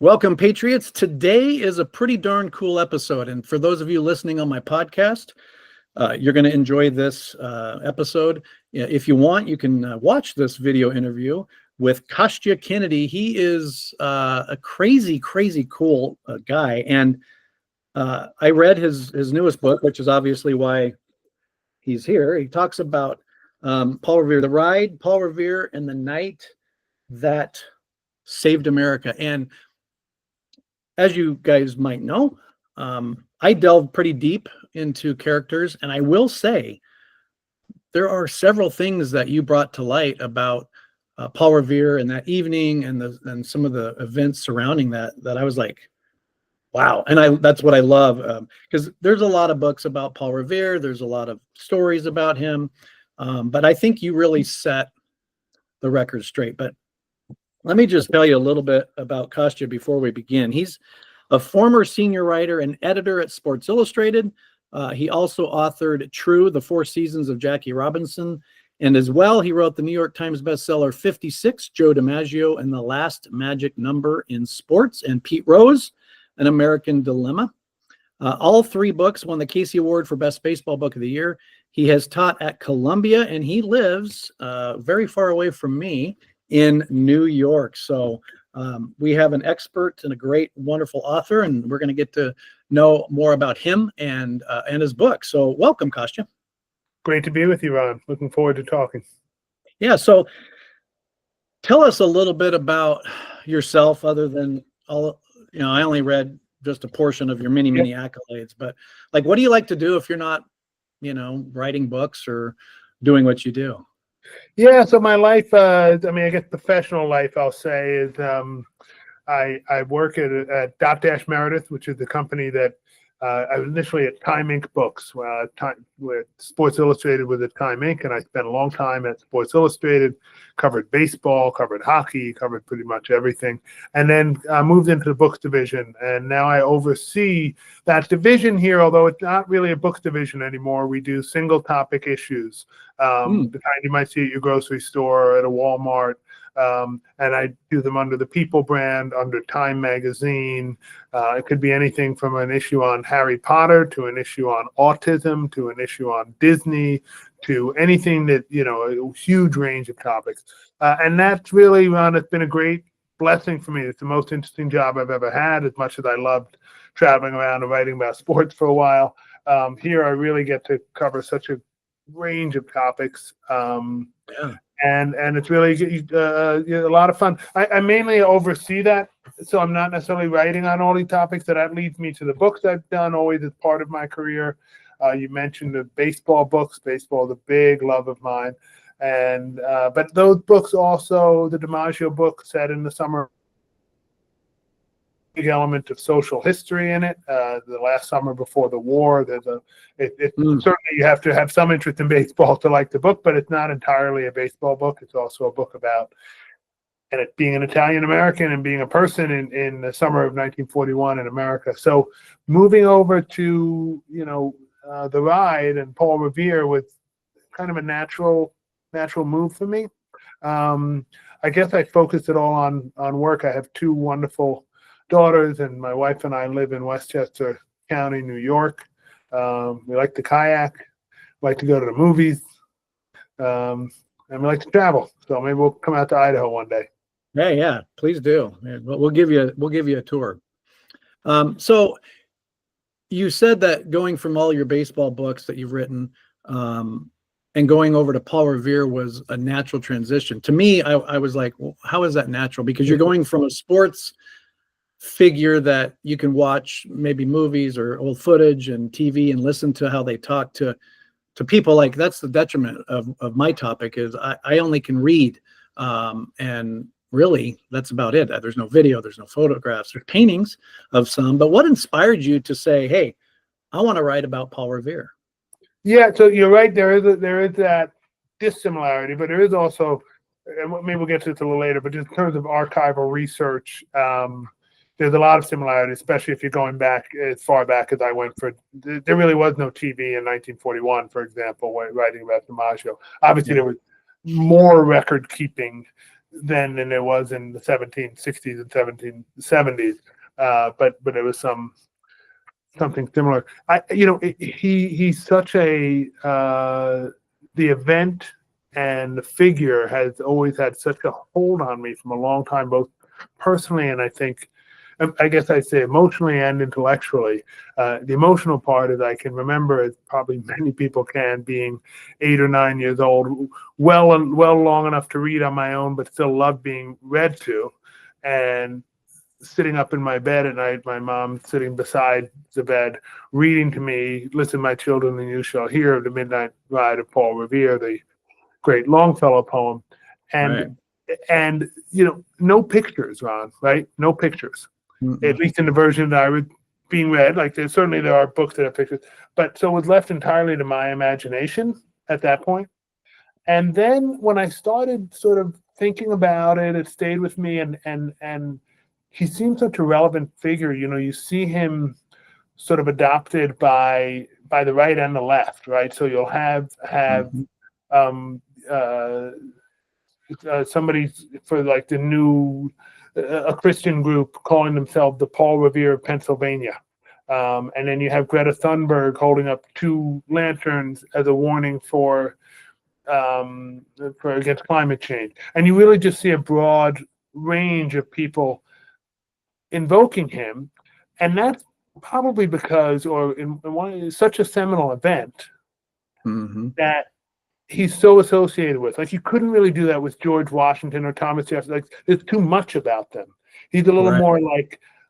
Welcome, Patriots. Today is a pretty darn cool episode. And for those of you listening on my podcast, you're going to enjoy this episode. If you want, you can watch this video interview with Kostya Kennedy. He is a crazy, crazy cool guy. And I read his newest book, which is obviously why he's here. He talks about Paul Revere, the ride, Paul Revere, and the night that saved America. And as you guys might know, I delved pretty deep into characters, and I will say there are several things that you brought to light about Paul Revere and that evening and some of the events surrounding that I was like, wow. And that's what I love, because there's a lot of books about Paul Revere. There's a lot of stories about him, but I think you really set the record straight. But let me just tell you a little bit about Kostya before we begin. He's a former senior writer and editor at Sports Illustrated. He also authored True, the 4 Seasons of Jackie Robinson. And as well, he wrote the New York Times bestseller 56, Joe DiMaggio and the Last Magic Number in Sports, and Pete Rose, An American Dilemma. All 3 books won the Casey Award for Best Baseball Book of the Year. He has taught at Columbia, and he lives very far away from me in New York. So we have an expert and a great, wonderful author, and we're going to get to know more about him and his book. So welcome, Kostya. Great to be with you, Ron. Looking forward to talking. Yeah. So tell us a little bit about yourself, other than all, I only read just a portion of your many accolades, but like, what do you like to do if you're not, writing books or doing what you do? Yeah, so my life, I guess professional life, I'll say, is I work at Dot Meredith, which is the company that I was initially at Time Inc. Books, where Sports Illustrated was at Time Inc., and I spent a long time at Sports Illustrated, covered baseball, covered hockey, covered pretty much everything, and then moved into the books division, and now I oversee that division here, although it's not really a books division anymore. We do single topic issues, the kind you might see at your grocery store or at a Walmart. And I do them under the People brand, under Time magazine. It could be anything from an issue on Harry Potter to an issue on autism to an issue on Disney to anything that, a huge range of topics. And that's really, Ron, it's been a great blessing for me. It's the most interesting job I've ever had, as much as I loved traveling around and writing about sports for a while. Here I really get to cover such a range of topics. And it's really a lot of fun. I mainly oversee that, so I'm not necessarily writing on all these topics. That leads me to the books I've done always as part of my career. You mentioned the baseball books. Baseball is a big love of mine, and but those books also, the DiMaggio book set in the summer, big element of social history in it. The last summer before the war, certainly you have to have some interest in baseball to like the book, but it's not entirely a baseball book. It's also a book about it being an Italian American and being a person in the summer of 1941 in America. So moving over to the ride and Paul Revere was kind of a natural move for me. I guess I focused it all on work. I have 2 wonderful daughters, and my wife and I live in Westchester County, New York. We like to kayak, like to go to the movies, and we like to travel. So maybe we'll come out to Idaho one day. Yeah, please do. We'll give you a tour. So you said that going from all your baseball books that you've written and going over to Paul Revere was a natural transition. To me, I was like, well, how is that natural? Because you're going from a sports figure that you can watch maybe movies or old footage and TV and listen to how they talk to people. Like, that's the detriment of my topic, is I only can read, and really that's about it. There's no video, there's no photographs, there's paintings of some. But what inspired you to say, hey, I want to write about Paul Revere? Yeah, so you're right, there is that dissimilarity, but there is also, and maybe we'll get to this a little later, but just in terms of archival research, there's a lot of similarities, especially if you're going back as far back as I went. There really was no TV in 1941, for example, when writing about DiMaggio. Obviously, there was more record keeping then than there was in the 1760s and 1770s. But it was something similar. He's such a the event and the figure has always had such a hold on me from a long time, both personally and I guess I'd say emotionally and intellectually. The emotional part is I can remember, as probably many people can, being 8 or 9 years old, well long enough to read on my own, but still love being read to, and sitting up in my bed at night, my mom sitting beside the bed, reading to me, "Listen, my children, and you shall hear of the midnight ride of Paul Revere," the great Longfellow poem. Right. And no pictures, Ron, right? No pictures. Mm-mm. At least in the version that I was being read. Like there are books that have pictures, but so it was left entirely to my imagination at that point. And then when I started sort of thinking about it, it stayed with me, and he seemed such a relevant figure. You see him sort of adopted by the right and the left, right? So you'll have Mhm. somebody for like the new a Christian group calling themselves the Paul Revere of Pennsylvania. And then you have Greta Thunberg holding up 2 lanterns as a warning for against climate change. And you really just see a broad range of people invoking him. And that's probably because, or in one such a seminal event that he's so associated with. Like you couldn't really do that with George Washington or Thomas Jefferson. Like there's too much about them. He's a little Right. more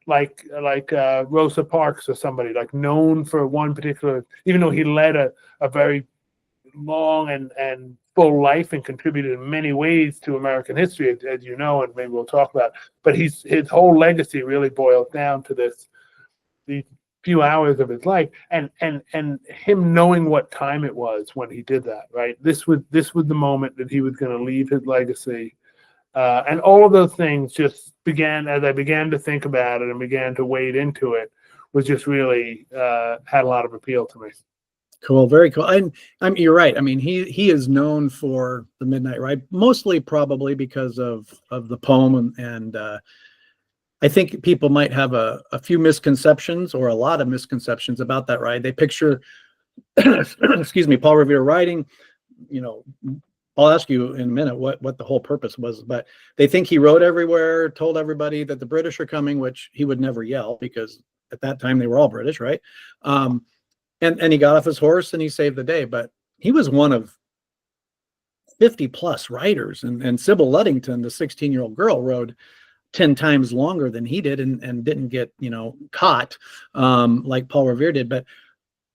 like Rosa Parks or somebody, like known for one particular, even though he led a very long and full life and contributed in many ways to American history, as you know, and maybe we'll talk about. But his whole legacy really boils down to these few hours of his life, and him knowing what time it was when he did that. Right, this was the moment that he was going to leave his legacy, and all of those things just began as I began to think about it and began to wade into it. Was just really had a lot of appeal to me. Cool, very cool. And you're right. I mean, he is known for the Midnight Ride, mostly probably because of the poem, and I think people might have a few misconceptions or a lot of misconceptions about that ride. They picture, excuse me, Paul Revere riding. I'll ask you in a minute what the whole purpose was, but they think he rode everywhere, told everybody that the British are coming, which he would never yell because at that time they were all British, right? And he got off his horse and he saved the day. But he was one of 50 plus riders, and Sybil Luddington, the 16-year-old girl, rode 10 times longer than he did and didn't get caught like Paul Revere did. But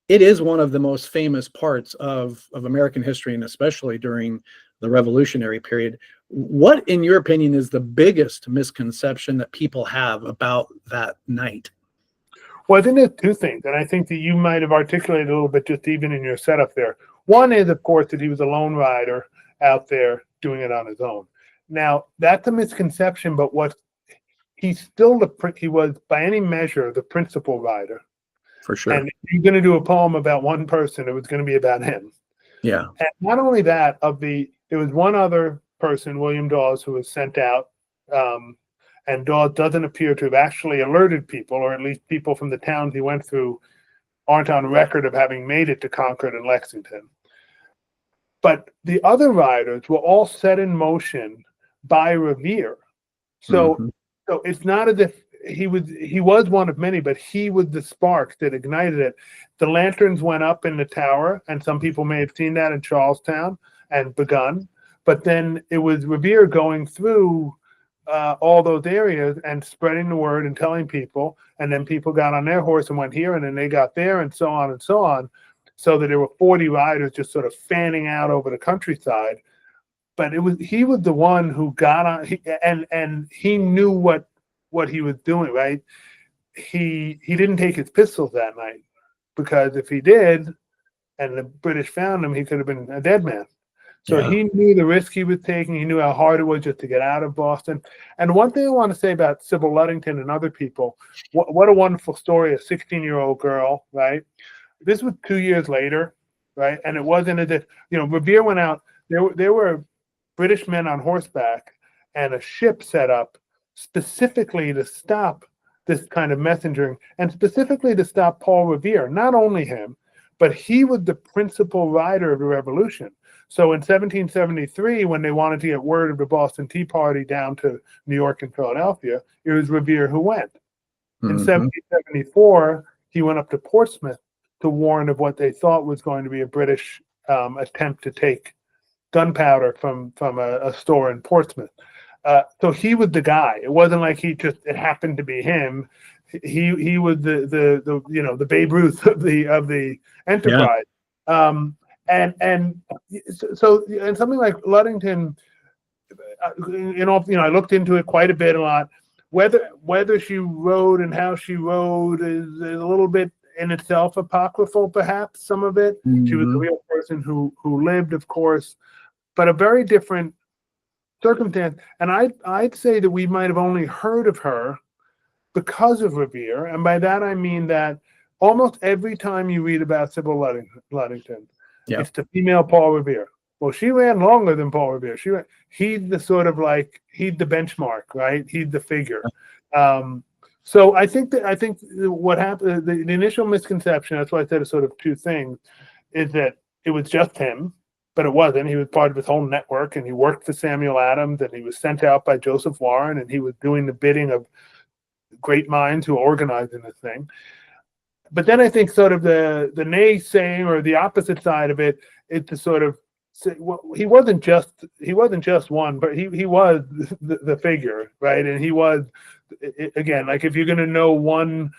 it is one of the most famous parts of American history, and especially during the Revolutionary period. What, in your opinion, is the biggest misconception that people have about that night? Well, I think there's 2 things, and I think that you might have articulated a little bit just even in your setup there. One is, of course, that he was a lone rider out there doing it on his own. Now, that's a misconception, but he was by any measure the principal rider. For sure. And if you're going to do a poem about one person, it was going to be about him. Yeah. And not only that, there was one other person, William Dawes, who was sent out. And Dawes doesn't appear to have actually alerted people, or at least people from the towns he went through aren't on record of having made it to Concord and Lexington. But the other riders were all set in motion by Revere. So it's not as if he was one of many, but he was the spark that ignited it. The lanterns went up in the tower, and some people may have seen that in Charlestown and begun. But then it was Revere going through all those areas and spreading the word and telling people, and then people got on their horse and went here, and then they got there, and so on, so that there were 40 riders just sort of fanning out over the countryside. But he was the one who got on, and he knew what he was doing, right? He didn't take his pistols that night, because if he did, and the British found him, he could have been a dead man. So he knew the risk he was taking. He knew how hard it was just to get out of Boston. And one thing I want to say about Sybil Luddington and other people, what a wonderful story, a 16-year-old girl, right? This was 2 years later, right? And it wasn't as if, Revere went out, there were British men on horseback, and a ship set up specifically to stop this kind of messengering, and specifically to stop Paul Revere. Not only him, but he was the principal rider of the revolution. So in 1773, when they wanted to get word of the Boston Tea Party down to New York and Philadelphia, it was Revere who went. In 1774, he went up to Portsmouth to warn of what they thought was going to be a British attempt to take gunpowder from a store in Portsmouth. So he was the guy. It wasn't like it happened to be him. He was the Babe Ruth of the enterprise. Yeah. And something like Ludington, I looked into it quite a lot. Whether she rode and how she rode is a little bit in itself apocryphal, perhaps, some of it. She was a real person who lived, of course, but a very different circumstance. And I'd say that we might have only heard of her because of Revere. And by that I mean that almost every time you read about Sybil Ludington, it's the female Paul Revere. Well, she ran longer than Paul Revere. He's the sort of he's the benchmark, right? He's the figure. So I think what happened, the initial misconception, that's why I said it's sort of two things, is that it was just him, but it wasn't. He was part of his whole network, and he worked for Samuel Adams, and he was sent out by Joseph Warren, and he was doing the bidding of great minds who are organizing this thing. But then I think sort of the naysaying or the opposite side of it is to sort of say, well, he wasn't just one, but he was the figure, right? And he was, again, like if you're going to know one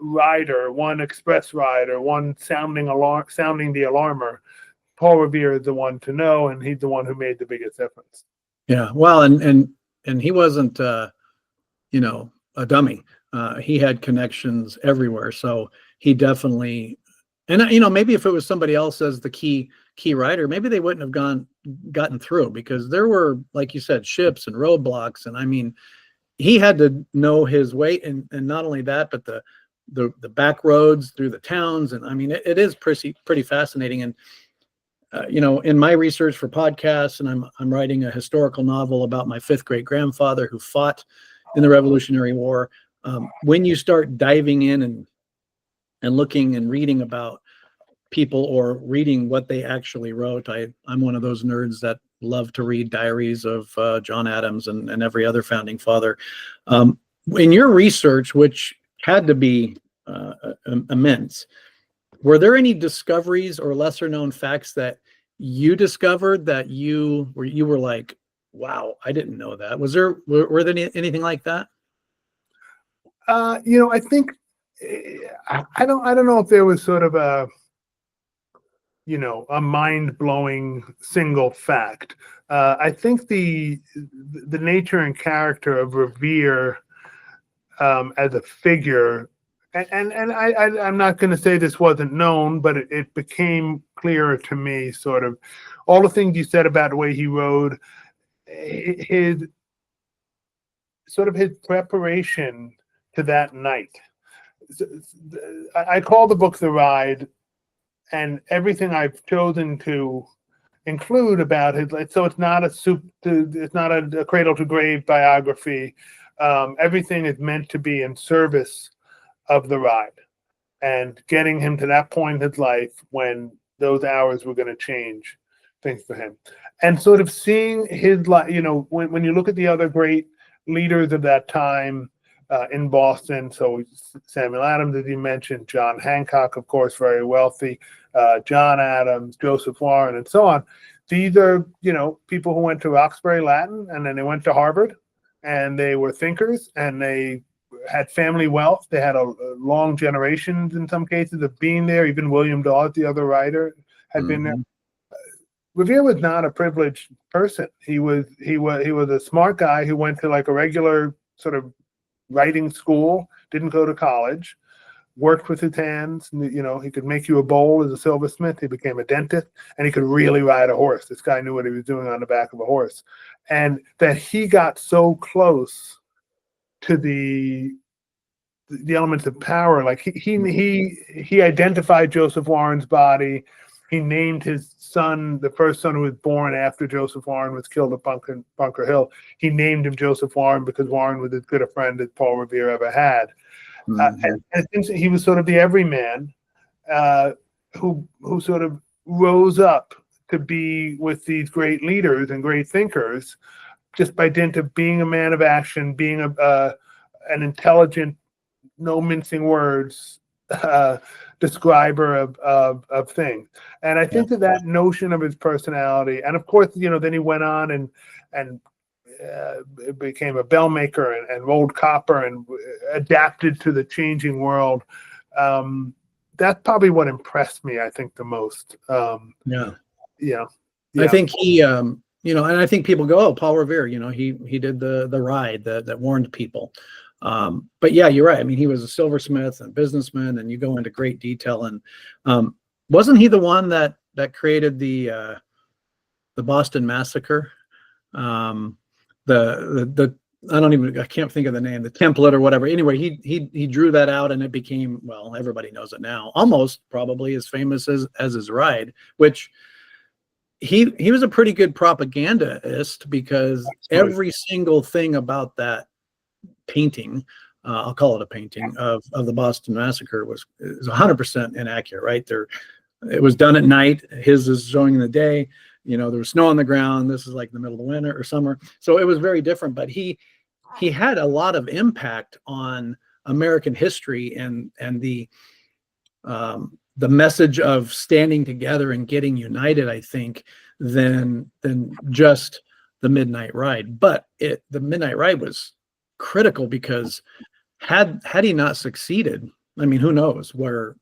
rider, one express rider, one sounding the alarmer, Paul Revere is the one to know, and he's the one who made the biggest difference. Yeah, well, and he wasn't a dummy. He had connections everywhere, so he definitely, and maybe if it was somebody else as the key rider, maybe they wouldn't have gotten through, because there were, like you said, ships and roadblocks, and I mean, he had to know his way, and not only that, but the back roads through the towns, and I mean, it is pretty fascinating. And in my research for podcasts, and I'm writing a historical novel about my 5th great grandfather who fought in the Revolutionary War. When you start diving in and looking and reading about people or reading what they actually wrote, I'm one of those nerds that love to read diaries of John Adams and every other founding father. In your research, which had to be immense, were there any discoveries or lesser known facts that you discovered that you were like, wow, I didn't know that? Were there anything like that? I think I don't know if there was sort of a mind-blowing single fact. I think the nature and character of Revere as a figure, and I'm not going to say this wasn't known, but it became clearer to me, sort of all the things you said about the way he rode, his preparation to that night. I call the book The Ride, and everything I've chosen to include about his, so it's not a cradle to grave biography. Everything is meant to be in service of the ride and getting him to that point in his life when those hours were going to change things for him. And sort of seeing his life, when you look at the other great leaders of that time in Boston, so Samuel Adams, as you mentioned, John Hancock, of course, very wealthy, John Adams, Joseph Warren, and so on. These are, people who went to Roxbury Latin, and then they went to Harvard, and they were thinkers, and they had family wealth. They had a long generations, in some cases, of being there. Even William Dawes, the other writer, had been there. Revere was not a privileged person. He was a smart guy who went to like a regular sort of writing school, didn't go to college, worked with his hands. He could make you a bowl as a silversmith. He became a dentist, and he could really ride a horse. This guy knew what he was doing on the back of a horse. And that he got so close to the elements of power. Like he identified Joseph Warren's body. He named his son, the first son who was born after Joseph Warren was killed at Bunker Hill. He named him Joseph Warren because Warren was as good a friend as Paul Revere ever had. And it seems that he was sort of the everyman who sort of rose up to be with these great leaders and great thinkers just by dint of being a man of action, being an intelligent, no mincing words describer of things. And I think that notion of his personality, and of course, then he went on and became a bell maker and rolled copper and adapted to the changing world. That's probably what impressed me, I think, the most. I think he, and I think people go, "Oh, Paul Revere, he did the ride that warned people." But yeah, you're right. I mean, he was a silversmith and businessman, and you go into great detail. And wasn't he the one that created the Boston Massacre? I can't think of the name, the template or whatever. Anyway, he drew that out, and it became, well, everybody knows it now, almost probably as famous as his ride, which he was a pretty good propagandist, because every single thing about that painting, I'll call it a painting of the Boston Massacre, is 100% inaccurate, right? It was done at night. His is showing in the day. There was snow on the ground. This is like the middle of the winter or summer. So it was very different, but he had a lot of impact on American history and the message of standing together and getting united, I think, than just the Midnight Ride. But the Midnight Ride was critical, because had he not succeeded, I mean, who knows where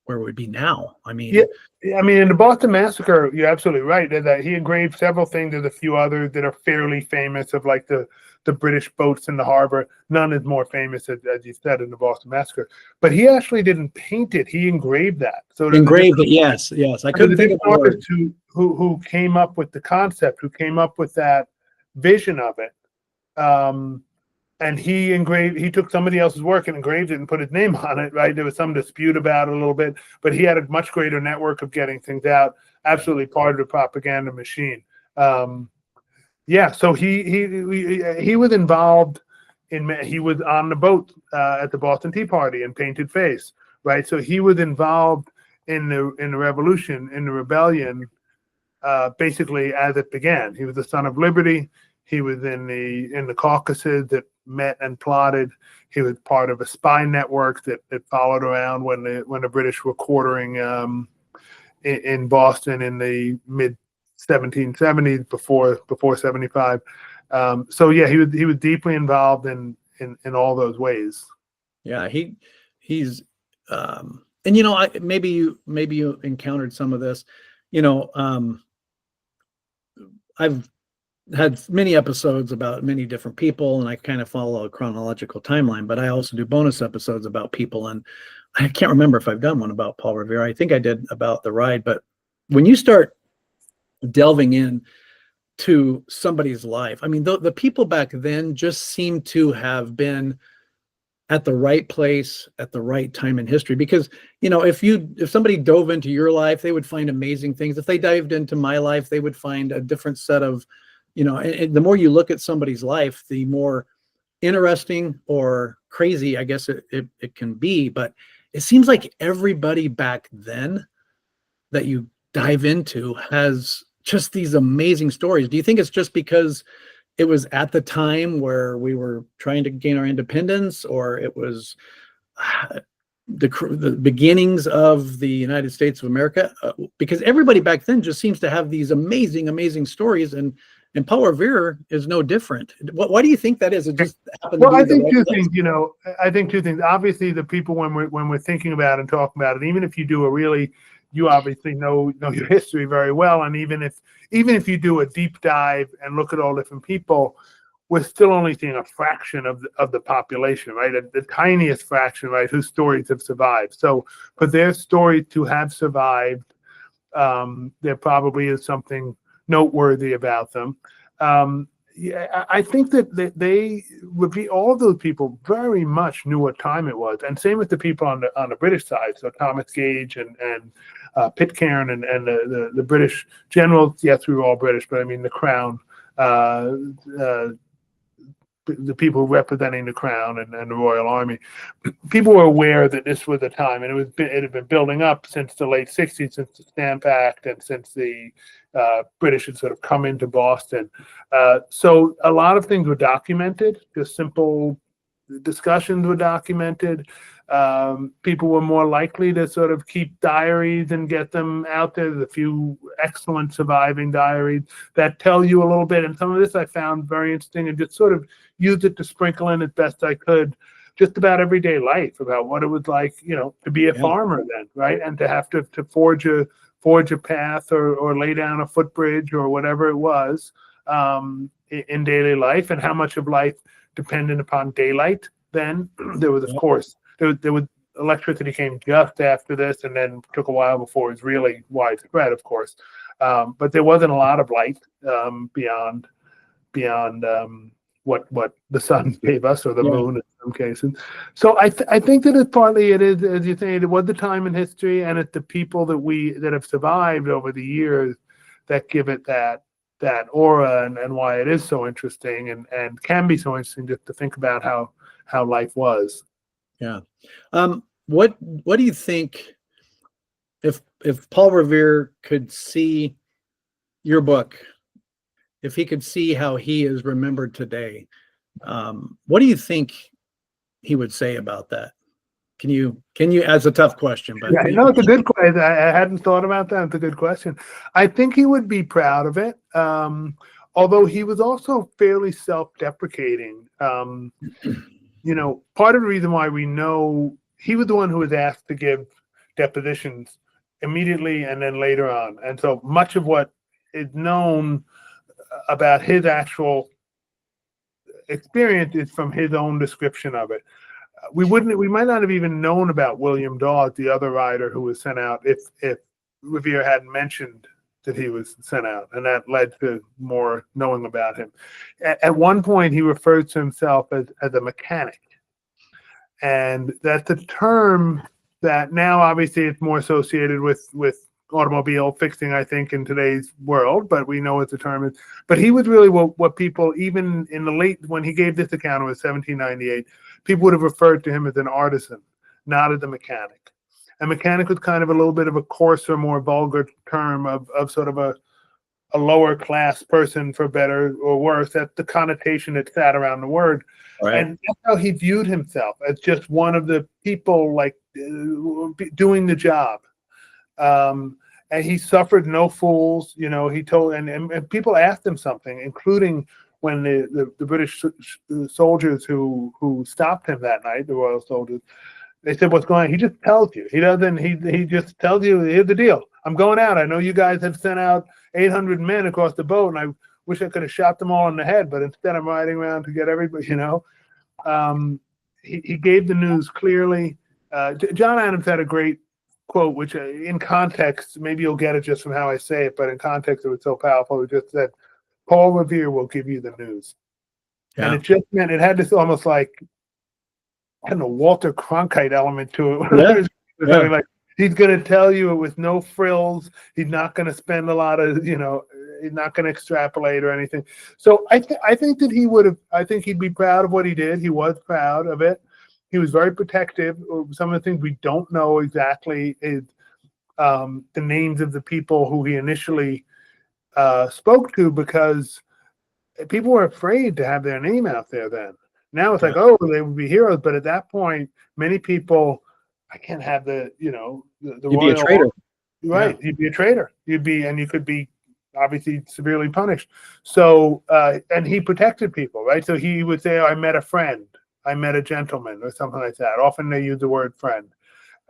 we'd be now. I mean, in the Boston Massacre, you're absolutely right that he engraved several things. There's a few others that are fairly famous, of like the British boats in the harbor. None is more famous, as you said, in the Boston Massacre. But he actually didn't paint it; he engraved that. So engraved it, yes. I couldn't think of the word. Who came up with the concept, who came up with that vision of it. And he took somebody else's work and engraved it and put his name on it, right? There was some dispute about it a little bit, but he had a much greater network of getting things out. Absolutely part of the propaganda machine. So he was involved he was on the boat at the Boston Tea Party and painted face, right? So he was involved in the revolution, in the rebellion, basically as it began. He was the son of liberty. He was in the Caucasus that met and plotted. He was part of a spy network that followed around when the British were quartering in Boston in the mid 1770s, before 75. He was deeply involved in all those ways. Yeah, he's and maybe you encountered some of this. I've had many episodes about many different people, and I kind of follow a chronological timeline, but I also do bonus episodes about people. And I can't remember if I've done one about Paul Revere. I think I did about the ride. But when you start delving in to somebody's life, I mean, the people back then just seem to have been at the right place at the right time in history. Because, if somebody dove into your life, they would find amazing things. If they dived into my life, they would find a different set of, and the more you look at somebody's life, the more interesting or crazy, I guess it can be. But it seems like everybody back then that you dive into has just these amazing stories. Do you think it's just because it was at the time where we were trying to gain our independence, or it was the beginnings of the United States of America? Because everybody back then just seems to have these amazing stories, and Paul Revere is no different. Why do you think that is? It just happened to be I think two things. I think two things. Obviously, the people, when we're thinking about and talking about it, even if you do you obviously know your history very well, and even if you do a deep dive and look at all different people, we're still only seeing a fraction of the population, right? The tiniest fraction, right, whose stories have survived. So for their story to have survived, there probably is something noteworthy about them. Yeah, I think that they would be, all of those people very much knew what time it was, and same with the people on the British side. So Thomas Gage and Pitcairn and the British generals. Yes, we were all British, but I mean the Crown, uh, uh, the people representing the Crown and the Royal Army. People were aware that this was a time, and it had been building up since the late '60s, since the Stamp Act, and since the British had sort of come into Boston. So a lot of things were documented. Just simple discussions were documented. People were more likely to sort of keep diaries and get them out there. There's a few excellent surviving diaries that tell you a little bit. And some of this I found very interesting, and just sort of used it to sprinkle in as best I could just about everyday life, about what it was like, to be a farmer then, right? And to have to forge a path or lay down a footbridge or whatever it was in daily life, and how much of life depended upon daylight. Then there was, of course, there was electricity came just after this, and then took a while before it was really widespread, of course. But there wasn't a lot of light beyond what the sun gave us, or the moon in some cases. So I think that it is, as you say, it was the time in history, and it's the people that have survived over the years that give it that aura, and why it is so interesting, and can be so interesting just to think about how life was. Yeah. What do you think, if Paul Revere could see your book, if he could see how he is remembered today, what do you think he would say about that? Can you? That's a tough question, but yeah, it's a good question. I hadn't thought about that. It's a good question. I think he would be proud of it. Although he was also fairly self-deprecating. Part of the reason why we know he was the one who was asked to give depositions immediately and then later on. And so much of what is known about his actual experience is from his own description of it. We might not have even known about William Dawes, the other rider who was sent out, if Revere hadn't mentioned that he was sent out, and that led to more knowing about him. At one point, he refers to himself as a mechanic, and that's a term that now obviously it's more associated with automobile fixing, I think, in today's world, but we know what the term is. But he was really what people, even in the late, when he gave this account, it was 1798, people would have referred to him as an artisan, not as a mechanic. A mechanic was kind of a little bit of a coarser, more vulgar term of sort of a lower class person, for better or worse. That's the connotation that sat around the word. Right. And that's how he viewed himself, as just one of the people, like, doing the job. And he suffered no fools, he told, and people asked him something, including when the British soldiers who stopped him that night, the Royal soldiers, they said, "What's going on?" He just tells you. He doesn't. He just tells you, "Here's the deal. I'm going out. I know you guys have sent out 800 men across the boat, and I wish I could have shot them all in the head, but instead I'm riding around to get everybody." He gave the news clearly. John Adams had a great quote, which in context, maybe you'll get it just from how I say it, but in context it was so powerful. It just said, "Paul Revere will give you the news." Yeah. And it just meant, it had this almost like, I don't know, Walter Cronkite element to it. Yeah. Like, he's going to tell you it with no frills. He's not going to spend a lot of, he's not going to extrapolate or anything. So I think that he would have, I think he'd be proud of what he did. He was proud of it. He was very protective. Some of the things we don't know exactly is the names of the people who he initially spoke to, because people were afraid to have their name out there then. Now it's like, oh, they would be heroes. But at that point, many people, I can't have the You'd be a traitor. Right. Yeah. You'd be a traitor. And you could be obviously severely punished. So, and he protected people, right? So he would say, oh, I met a friend. I met a gentleman, or something like that. Often they use the word friend.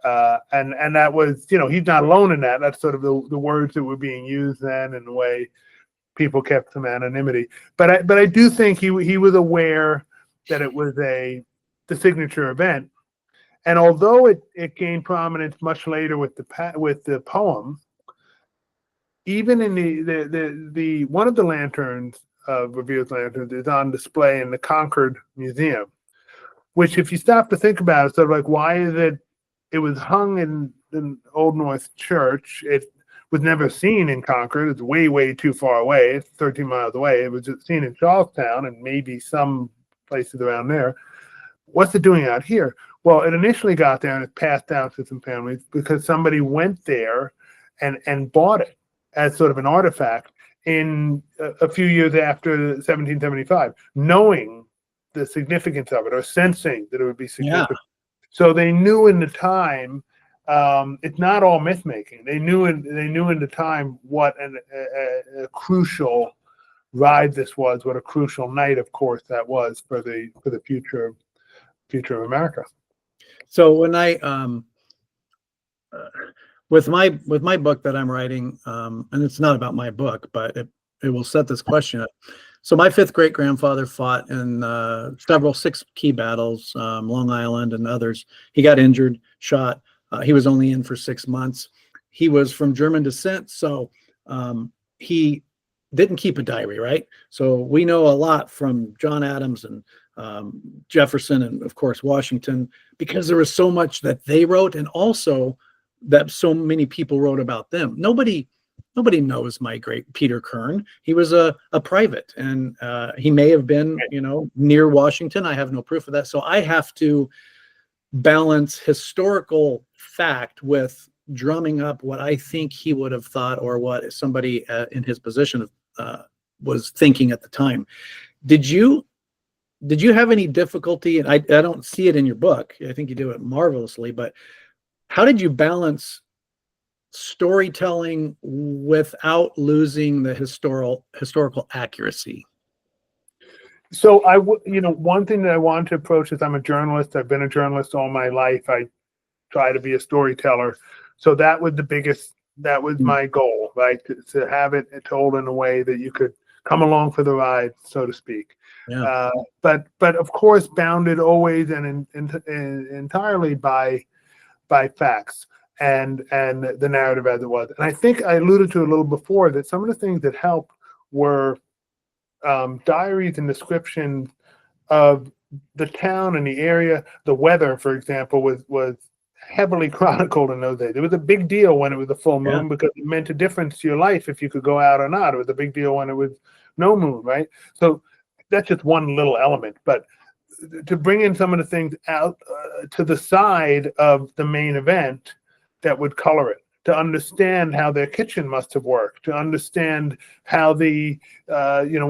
And that was, he's not alone in that. That's sort of the words that were being used then, and the way people kept some anonymity. But I do think he was aware that it was the signature event. And although it gained prominence much later with the poem, even in the one of the lanterns, of Revere's lantern is on display in the Concord Museum, which, if you stop to think about it, sort of like, why is it? It was hung in Old North Church. It was never seen in Concord. It's way, way too far away. It's 13 miles away. It was just seen in Charlestown and maybe some places around there. What's it doing out here? Well, it initially got there and it passed down to some families because somebody went there and bought it as sort of an artifact in a few years after 1775, knowing the significance of it or sensing that it would be significant. Yeah. So they knew in the time, it's not all myth making. They knew in the time what a crucial ride this was, what a crucial night, of course, that was for the future of America. So when I with my book that I'm writing, and it's not about my book, but it will set this question up. So my fifth great grandfather fought in several 6 key battles, Long Island and others. He got injured, shot. He was only in for 6 months. He was from German descent, so he didn't keep a diary, right? So we know a lot from John Adams and Jefferson and, of course, Washington, because there was so much that they wrote, and also that so many people wrote about them. Nobody knows my great Peter Kern. He was a private, and he may have been, near Washington. I have no proof of that. So I have to balance historical fact with drumming up what I think he would have thought, or what somebody in his position was thinking at the time. Did you have any difficulty? And I don't see it in your book. I think you do it marvelously, but how did you balance storytelling without losing the historical accuracy? So one thing that I wanted to approach is, I'm a journalist. I've been a journalist all my life. I try to be a storyteller. So that was my goal, right? To have it told in a way that you could come along for the ride, so to speak. Yeah. But of course, bounded always and entirely by facts and the narrative as it was. And I think I alluded to a little before that some of the things that helped were diaries and descriptions of the town and the area. The weather, for example, was heavily chronicled in those days. It was a big deal when it was a full moon, because it meant a difference to your life if you could go out or not. It was a big deal when it was no moon, right? So that's just one little element. But to bring in some of the things out to the side of the main event that would color it, to understand how their kitchen must have worked, to understand how when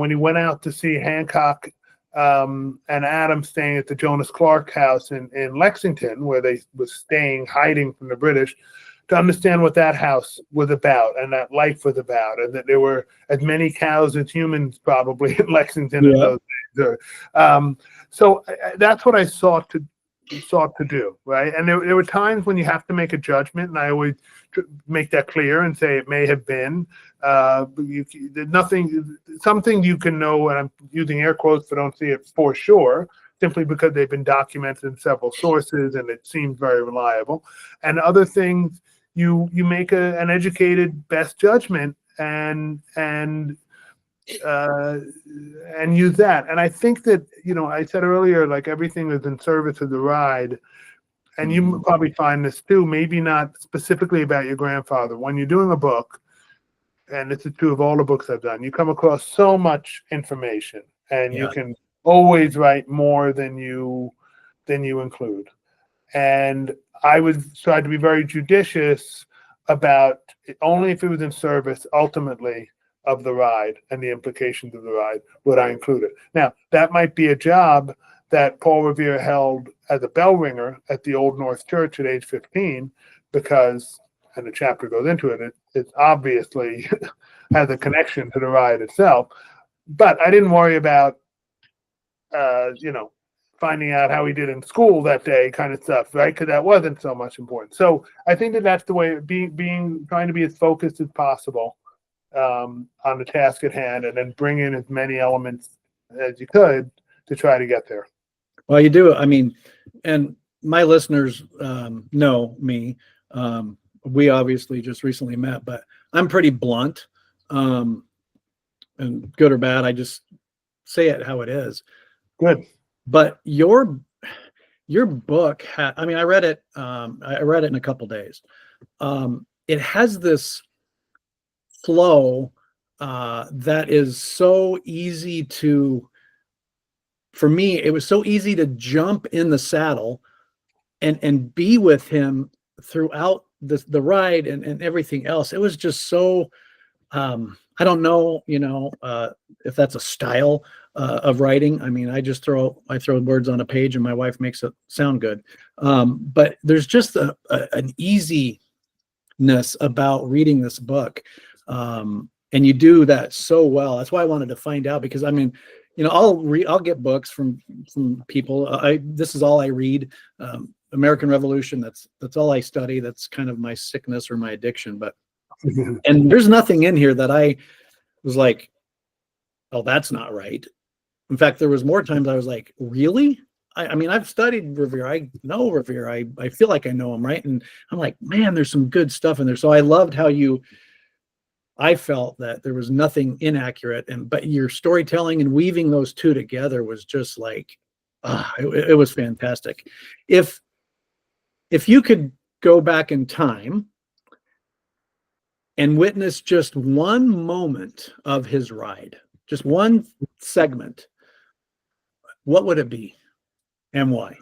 he went out to see Hancock and Adams staying at the Jonas Clark house in Lexington, where they was hiding from the British, to understand what that house was about and that life was about, and that there were as many cows as humans probably in Lexington in those days. So that's what I sought to do, right? And there were times when you have to make a judgment, and I always make that clear and say it may have been something you can know, and I'm using air quotes but don't see it for sure, simply because they've been documented in several sources and it seems very reliable. And other things, you make an educated best judgment and use that. And I think that, I said earlier, like, everything is in service of the ride. And you probably find this too, maybe not specifically about your grandfather. When you're doing a book, and this is true of all the books I've done, you come across so much information, and you can always write more than you include. And I would try to be very judicious about only if it was in service ultimately of the ride and the implications of the ride would I include it. Now, that might be a job that Paul Revere held as a bell ringer at the Old North Church at age 15, because, and the chapter goes into it, it obviously has a connection to the ride itself. But I didn't worry about, finding out how he did in school that day kind of stuff, right? Because that wasn't so much important. So I think that's the way, trying to be as focused as possible on the task at hand, and then bring in as many elements as you could to try to get there. Well, you do. I mean, and my listeners know me. We obviously just recently met, but I'm pretty blunt. and good or bad, I just say it how it is. Good. But your book I mean, I read it in a couple days. It has this flow that is so easy to, for me, it was so easy to jump in the saddle and be with him throughout the ride and everything else. It was just so, I don't know, if that's a style of writing. I mean, I throw words on a page and my wife makes it sound good. But there's just an easiness about reading this book. And you do that so well. That's why I wanted to find out, because I mean, I'll get books from people. This is all I read. American Revolution. That's all I study. That's kind of my sickness or my addiction. But and there's nothing in here that I was like, oh, that's not right. In fact, there was more times I was like, really? I mean, I've studied Revere. I know Revere. I feel like I know him, right? And I'm like, man, there's some good stuff in there. So I loved how I felt that there was nothing inaccurate, but your storytelling and weaving those two together was just like, it was fantastic. If you could go back in time and witness just one moment of his ride, just one segment, what would it be and why?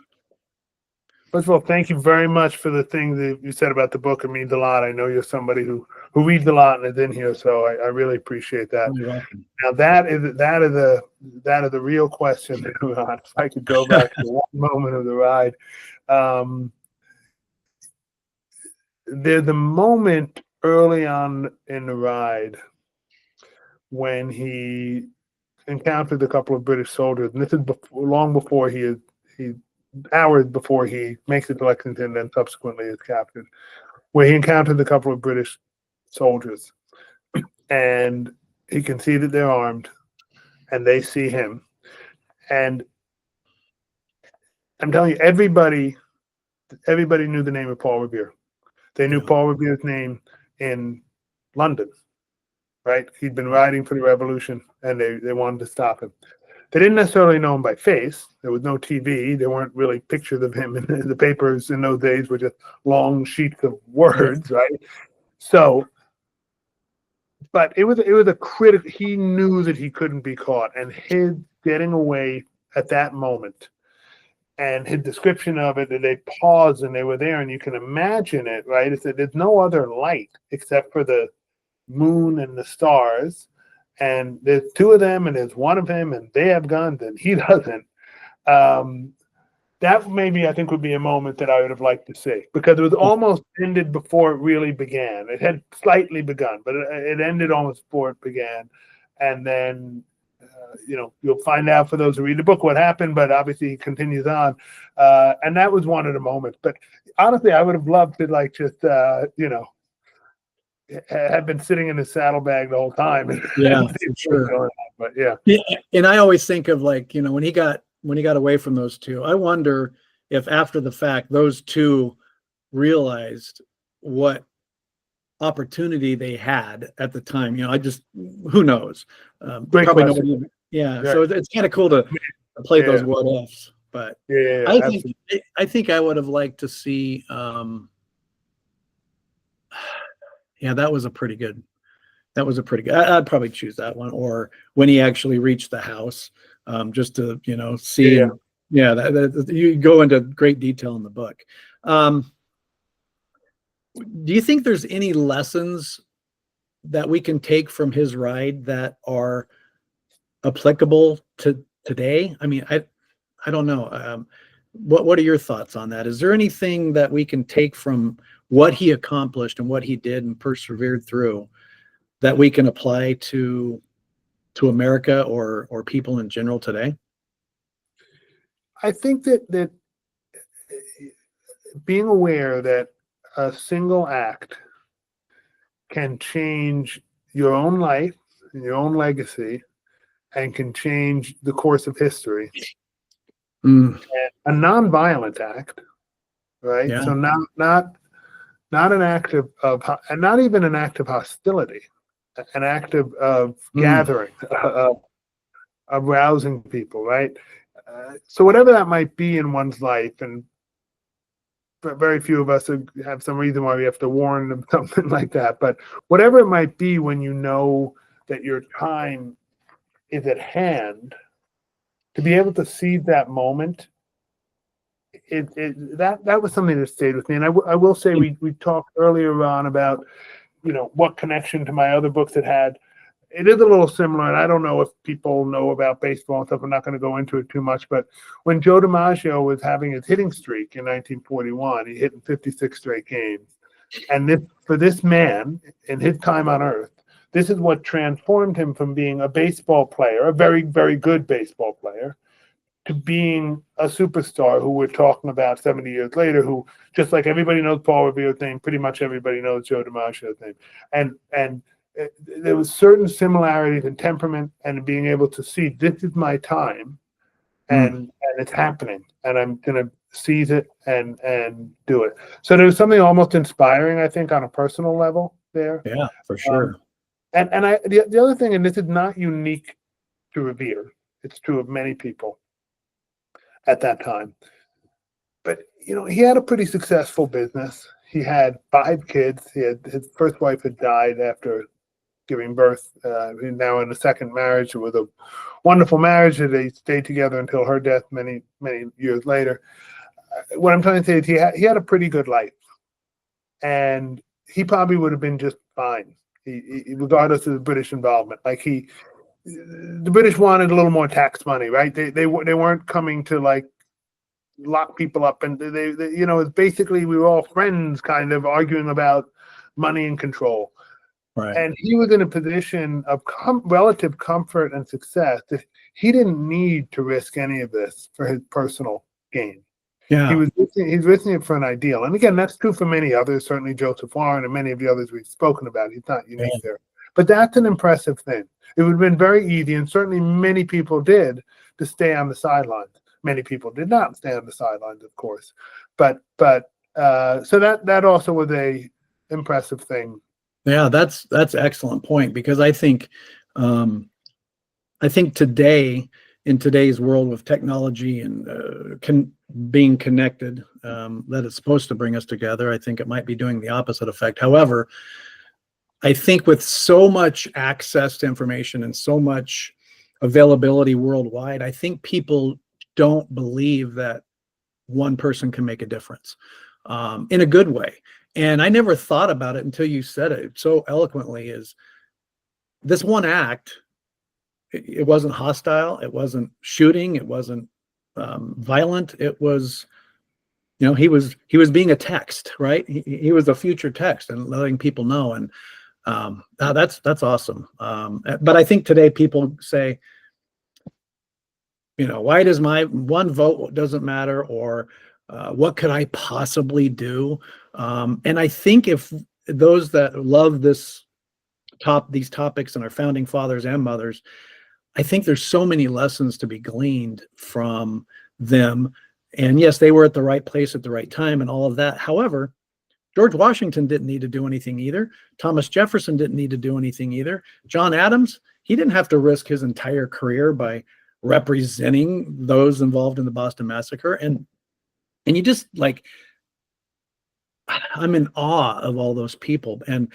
First of all, thank you very much for the thing that you said about the book. It means a lot. I know you're somebody who reads a lot and is in here, so I really appreciate that. You're welcome. Now that is the real question. If I could go back to one moment of the ride, there's a moment early on in the ride when he encountered a couple of British soldiers, and this is long before hours before he makes it to Lexington and then subsequently is captured, where he encountered a couple of British soldiers, and he can see that they're armed and they see him. And I'm telling you, everybody knew the name of Paul Revere. They knew Paul Revere's name in London, right? He'd been riding for the revolution and they wanted to stop him. They didn't necessarily know him by face. There was no TV. There weren't really pictures of him in the papers in those days, were just long sheets of words, right? So, but it was a critical. He knew that he couldn't be caught, and his getting away at that moment, and his description of it, that they paused and they were there, and you can imagine it, right? It's that there's no other light except for the moon and the stars. And there's two of them, and there's one of him, and they have guns, and he doesn't. That maybe I think would be a moment that I would have liked to see, because it was almost ended before it really began. It had slightly begun, but it ended almost before it began. And then, you'll find out for those who read the book what happened, but obviously he continues on. And that was one of the moments. But honestly, I would have loved to had been sitting in his saddlebag the whole time. Yeah, for sure. But yeah. And I always think of, like, when he got away from those two, I wonder if after the fact those two realized what opportunity they had at the time. Who knows? Probably nobody. Yeah. So it's kind of cool to play those what ifs. But I think I would have liked to see. That was a pretty good. I'd probably choose that one, or when he actually reached the house, just to see. That you go into great detail in the book. Do you think there's any lessons that we can take from his ride that are applicable to today? I mean, I don't know. What are your thoughts on that? Is there anything that we can take from what he accomplished and what he did and persevered through that we can apply to America or people in general today? I think that being aware that a single act can change your own life and your own legacy, and can change the course of history. And a nonviolent act, right? Yeah. So not an act of and not even an act of hostility, an act of gathering, of rousing people, right? So whatever that might be in one's life, and very few of us have some reason why we have to warn them something like that. But whatever it might be, when you know that your time is at hand, to be able to seize that moment, that was something that stayed with me. And I will say, we talked earlier on about, what connection to my other books it had. It is a little similar, and I don't know if people know about baseball and stuff. I'm not going to go into it too much, but when Joe DiMaggio was having his hitting streak in 1941, he hit in 56 straight games. And for this man, in his time on Earth, this is what transformed him from being a baseball player, a very, very good baseball player, to being a superstar who we're talking about 70 years later, who, just like everybody knows Paul Revere's name, pretty much everybody knows Joe DiMaggio's name. And there was certain similarities in temperament and being able to see, this is my time, and it's happening, and I'm going to seize it and do it. So there was something almost inspiring, I think, on a personal level there. Yeah, for sure. And the other thing, and this is not unique to Revere, it's true of many people at that time, but he had a pretty successful business. He had 5 kids. His first wife had died after giving birth. He's now in a second marriage. It was a wonderful marriage. They stayed together until her death many, many years later. What I'm trying to say is he had a pretty good life, and he probably would have been just fine, regardless of the British involvement. Like the British wanted a little more tax money, right? They weren't coming to like lock people up, and they it's basically, we were all friends, kind of arguing about money and control. Right. And he was in a position of relative comfort and success that he didn't need to risk any of this for his personal gain. Yeah. He's risking it for an ideal. And again, that's true for many others, certainly Joseph Warren and many of the others we've spoken about. He's not unique there. But that's an impressive thing. It would have been very easy, and certainly many people did, to stay on the sidelines. Many people did not stay on the sidelines, of course. But so that also was a impressive thing. Yeah, that's excellent point, because I think today, in today's world with technology and being connected, that it's supposed to bring us together, I think it might be doing the opposite effect. However, I think with so much access to information and so much availability worldwide, I think people don't believe that one person can make a difference in a good way. And I never thought about it until you said it so eloquently, is this one act, it wasn't hostile, it wasn't shooting, it wasn't violent. It was, he was being a text, right? He was a future text and letting people know. And that's awesome. But I think today people say, why does my one vote doesn't matter, or what could I possibly do? And I think if those that love these topics and our founding fathers and mothers, I think there's so many lessons to be gleaned from them. And yes, they were at the right place at the right time and all of that. However, George Washington didn't need to do anything either. Thomas Jefferson didn't need to do anything either. John Adams, he didn't have to risk his entire career by representing those involved in the Boston Massacre. And you just I'm in awe of all those people. And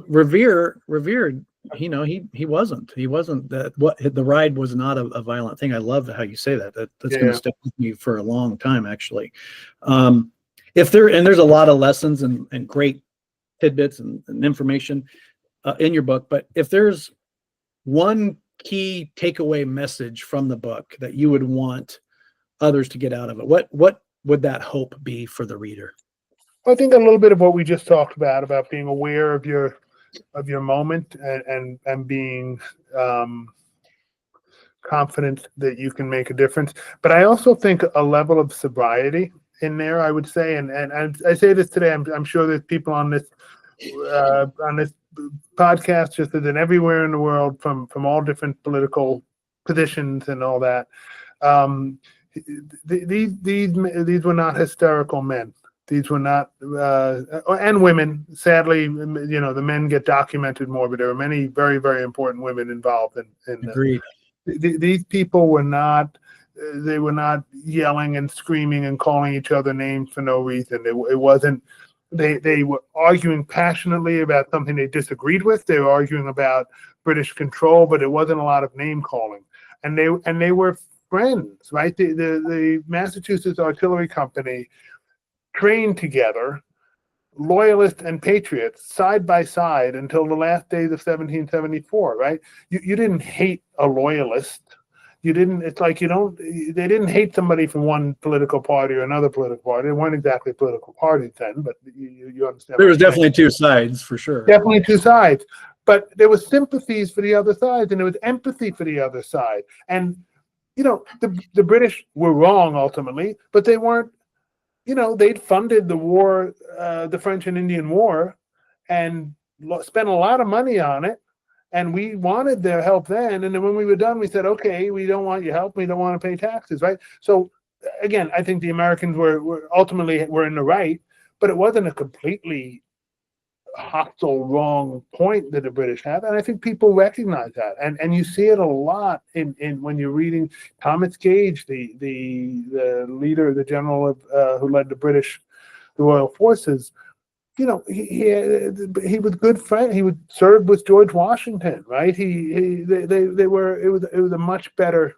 Revere, he wasn't that. What the ride was not a violent thing. I love how you say that. That's going to stick with me for a long time, actually. There's a lot of lessons and great tidbits and information in your book, but if there's one key takeaway message from the book that you would want others to get out of it, what would that hope be for the reader? I think a little bit of what we just talked about being aware of your moment and being confident that you can make a difference. But I also think a level of sobriety in there, I would say, and I say this today, I'm sure there's people on this podcast, just as in everywhere in the world, from all different political positions and all that. These were not hysterical men. These were not, and women. Sadly, the men get documented more, but there were many very, very important women involved in Agreed. these people were not. They were not yelling and screaming and calling each other names for no reason. It wasn't. They were arguing passionately about something they disagreed with. They were arguing about British control, but it wasn't a lot of name calling. And they were friends, right? The Massachusetts Artillery Company trained together, loyalists and patriots, side by side until the last days of 1774, right? You didn't hate a loyalist. You didn't, it's like they didn't hate somebody from one political party or another political party. They weren't exactly political parties then, but you understand. There was definitely two sides for sure. Definitely two sides. But there was sympathies for the other side, and there was empathy for the other side. And, the British were wrong ultimately, but they weren't, they'd funded the war, the French and Indian War, and spent a lot of money on it. And we wanted their help then. And then when we were done, we said, okay, we don't want your help. We don't want to pay taxes, right? So again, I think the Americans were ultimately in the right, but it wasn't a completely hostile, wrong point that the British had. And I think people recognize that. And you see it a lot in when you're reading Thomas Gage, the leader, the general who led the Royal Forces. He was good friend. He would serve with George Washington, right? They were. It was a much better,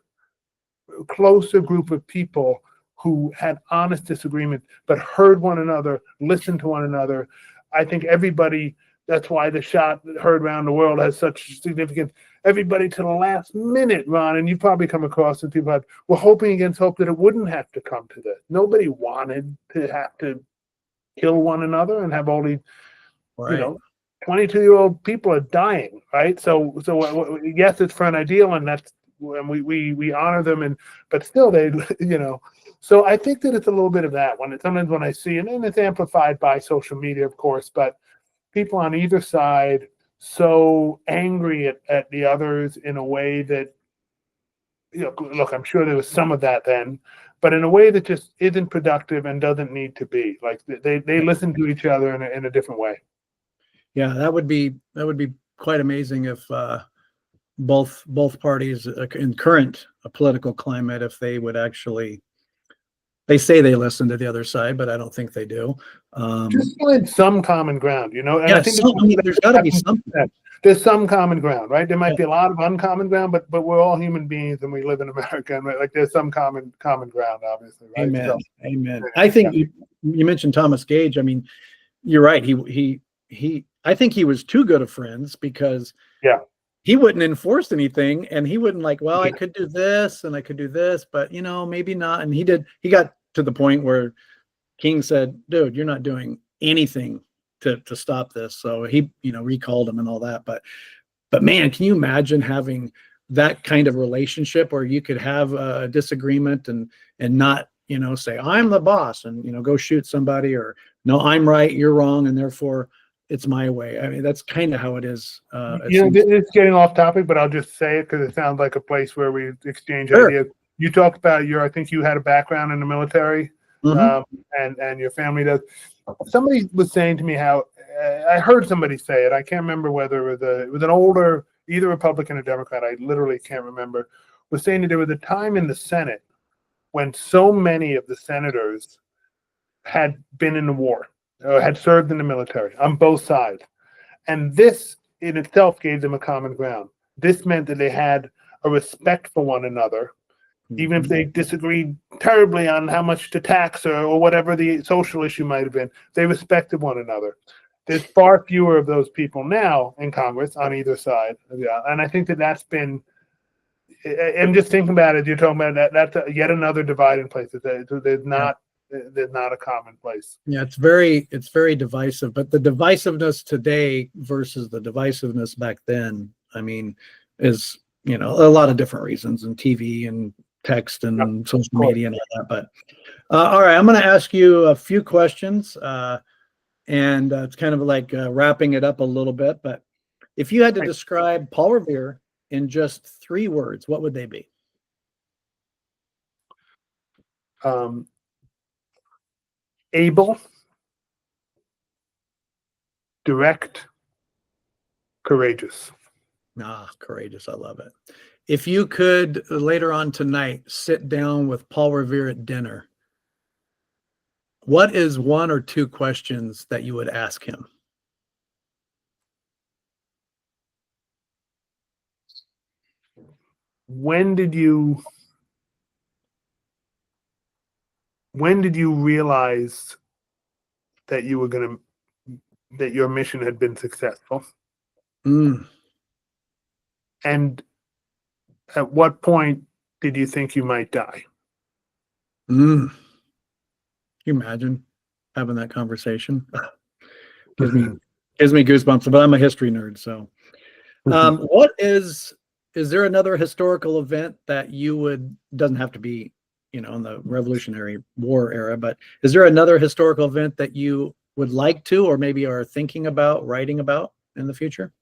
closer group of people who had honest disagreement, but heard one another, listened to one another. I think everybody. That's why the shot heard around the world has such significance. Everybody to the last minute, Ron, and you probably come across some people were hoping against hope that it wouldn't have to come to this. Nobody wanted to have to kill one another and have all these, Right. 22-year-old people are dying, right? So yes, it's for an ideal, and we honor them, but still they, So I think that it's a little bit of that one. Sometimes when I see, and then it's amplified by social media, of course, but people on either side so angry at the others in a way that, look, I'm sure there was some of that then, but in a way that just isn't productive and doesn't need to be. Like they listen to each other in a different way. Yeah, that would be quite amazing if both parties in current political climate, if they would actually, they say they listen to the other side, but I don't think they do. Just find some common ground, And I think there's got to be something. There's some common ground, right? There might be a lot of uncommon ground, but we're all human beings and we live in America, and like there's some common ground, obviously. Right? Amen. So, Amen. I think you mentioned Thomas Gage. I mean, you're right. I think he was too good of friends because he wouldn't enforce anything, and he wouldn't I could do this and I could do this, but maybe not. And he got to the point where King said, dude, you're not doing anything to stop this. So he, recalled him and all that. But man, can you imagine having that kind of relationship where you could have a disagreement and not, say, I'm the boss and, go shoot somebody, or no, I'm right, you're wrong, and therefore it's my way. I mean, that's kind of how it is. It's getting off topic, but I'll just say it because it sounds like a place where we exchange ideas. You talked about I think you had a background in the military, and your family does. Somebody was saying to me how I heard somebody say it. I can't remember whether it was an older, either Republican or Democrat. I literally can't remember. Was saying that there was a time in the Senate when so many of the senators had been in the war, or had served in the military on both sides, and this in itself gave them a common ground. This meant that they had a respect for one another. Even if they disagreed terribly on how much to tax or whatever the social issue might have been, they respected one another. There's far fewer of those people now in Congress on either side. Yeah, and I think that's been. I'm just thinking about it. You're talking about that's yet another divide in place. There's not a common place. Yeah, it's very divisive. But the divisiveness today versus the divisiveness back then, I mean, is a lot of different reasons, and TV and text and social media and all that. But all right, I'm going to ask you a few questions, and it's kind of like wrapping it up a little bit. But if you had to describe Paul Revere in just 3 words, what would they be? Able, direct, courageous. Ah, courageous. I love it. If you could later on tonight sit down with Paul Revere at dinner, what is one or two questions that you would ask him? When did you realize that you were that your mission had been successful? Mm. And at what point did you think you might die? Can you imagine having that conversation? gives me goosebumps, but I'm a history nerd. So what is there another historical event that you would, doesn't have to be, in the Revolutionary War era, but is there another historical event that you would like to, or maybe are thinking about writing about in the future?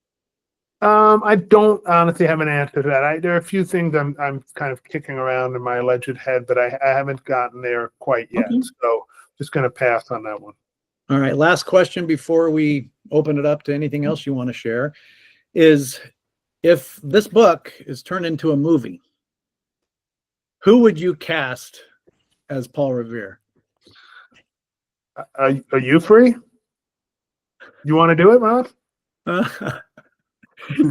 I don't honestly have an answer to that. There are a few things I'm kind of kicking around in my alleged head, but I haven't gotten there quite yet. Okay. So just going to pass on that one. All right. Last question before we open it up to anything else you want to share is, if this book is turned into a movie, who would you cast as Paul Revere? Are you free? You want to do it, Ron?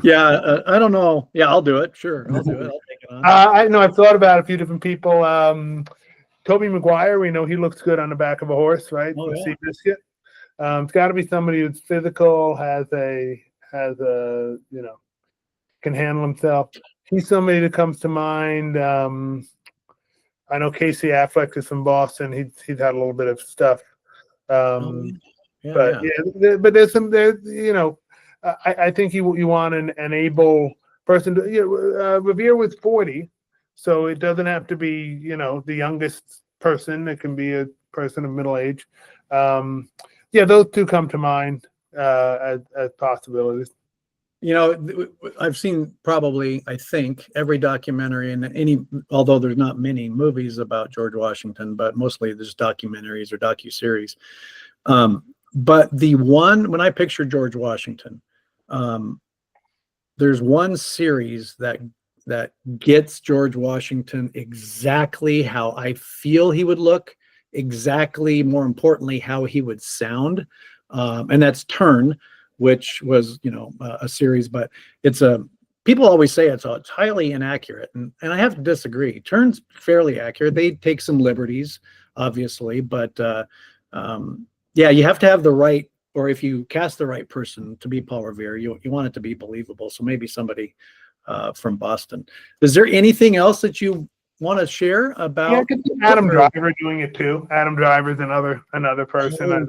Yeah, I don't know. Yeah, I'll do it. Sure, I'll do it. I'll take it on. I know I've thought about a few different people. Tobey Maguire, we know he looks good on the back of a horse, right? Oh, yeah. Seabiscuit. It's got to be somebody who's physical, has a can handle himself. He's somebody that comes to mind. I know Casey Affleck is from Boston. He's had a little bit of stuff. But there's some there. I think you want an able person. Revere was 40, so it doesn't have to be the youngest person. It can be a person of middle age. Those two come to mind as possibilities. I've seen probably, I think, every documentary and although there's not many movies about George Washington, but mostly there's documentaries or docuseries. But when I picture George Washington, there's one series that gets George Washington exactly how I feel he would look, exactly, more importantly, how he would sound. And that's Turn, which was, a series, but people always say it's highly inaccurate. And I have to disagree. Turn's fairly accurate. They take some liberties, obviously, but you have to have the right, or if you cast the right person to be Paul Revere, you want it to be believable. So maybe somebody from Boston. Is there anything else that you want to share about? Yeah, I could see Adam Driver doing it too. Adam Driver's another person.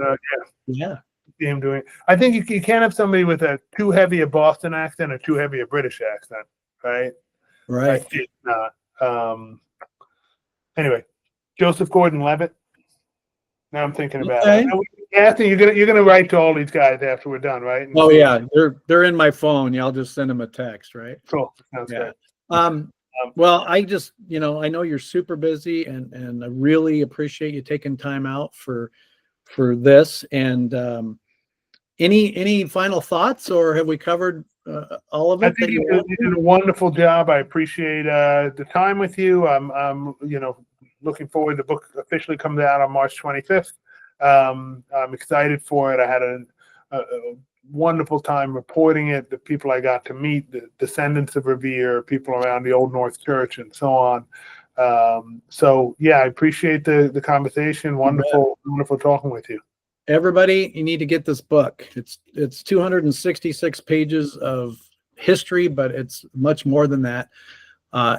Yeah. Him doing it. I think you can't have somebody with a too heavy a Boston accent or too heavy a British accent, right? Right. It's not. Anyway, Joseph Gordon-Levitt. Now I'm thinking about it. Anthony, you're gonna write to all these guys after we're done, right? Oh yeah, they're in my phone. Yeah, I'll just send them a text, right? Cool. Sounds good. Well, I just, I know you're super busy, and I really appreciate you taking time out for this. And any final thoughts, or have we covered all of it? I think you did a wonderful job. I appreciate the time with you. I'm looking forward. The book officially comes out on March 25th. I'm excited for it. I had a wonderful time reporting it. The people I got to meet, the descendants of Revere, people around the Old North Church, and so on. I appreciate the conversation. Wonderful talking with you. Everybody, you need to get this book. It's 266 pages of history, but it's much more than that.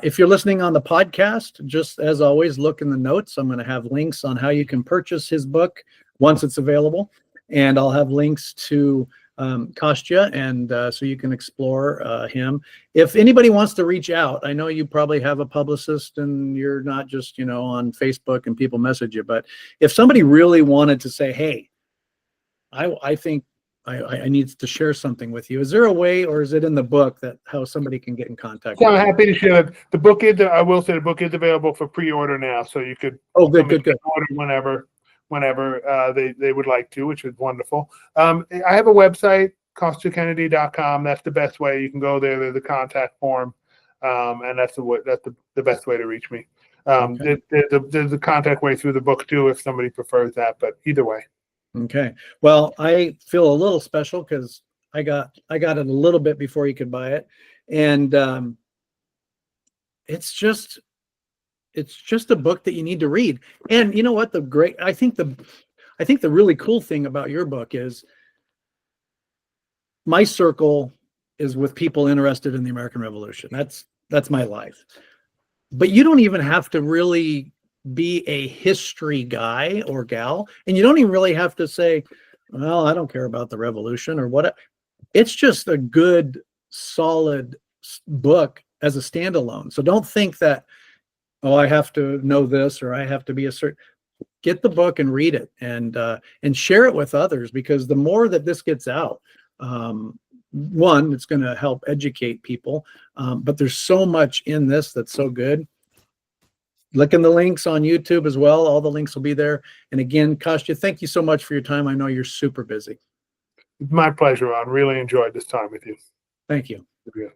If you're listening on the podcast, just as always, look in the notes. I'm going to have links on how you can purchase his book once it's available. And I'll have links to Kostya, and so you can explore him. If anybody wants to reach out, I know you probably have a publicist and you're not just, on Facebook and people message you. But if somebody really wanted to say, hey, I think I need to share something with you, is there a way, or is it in the book, that how somebody can get in contact with you? I'm happy to share that. The book is, I will say, the book is available for pre-order now, so you could good order whenever. whenever they would like to, which is wonderful. I have a website, KostyaKennedy.com. That's the best way. You can go there. There's a contact form, and that's the best way to reach me. Okay. There's a contact way through the book too, if somebody prefers that. But either way. Okay. Well, I feel a little special because I got it a little bit before you could buy it, and it's just a book that you need to read. And you know what? I think the really cool thing about your book is my circle is with people interested in the American Revolution. That's my life. But you don't even have to really be a history guy or gal, and you don't even really have to say, well, I don't care about the revolution or what. It's just a good, solid book as a standalone. So don't think that, oh, I have to know this or I have to be a certain. Get the book and read it, and share it with others, because the more that this gets out, one, it's going to help educate people, but there's so much in this that's so good. Look in the links on YouTube as well. All the links will be there. And again, Kostya, thank you so much for your time. I know you're super busy. My pleasure, Ron. Really enjoyed this time with you. Thank you. Yeah.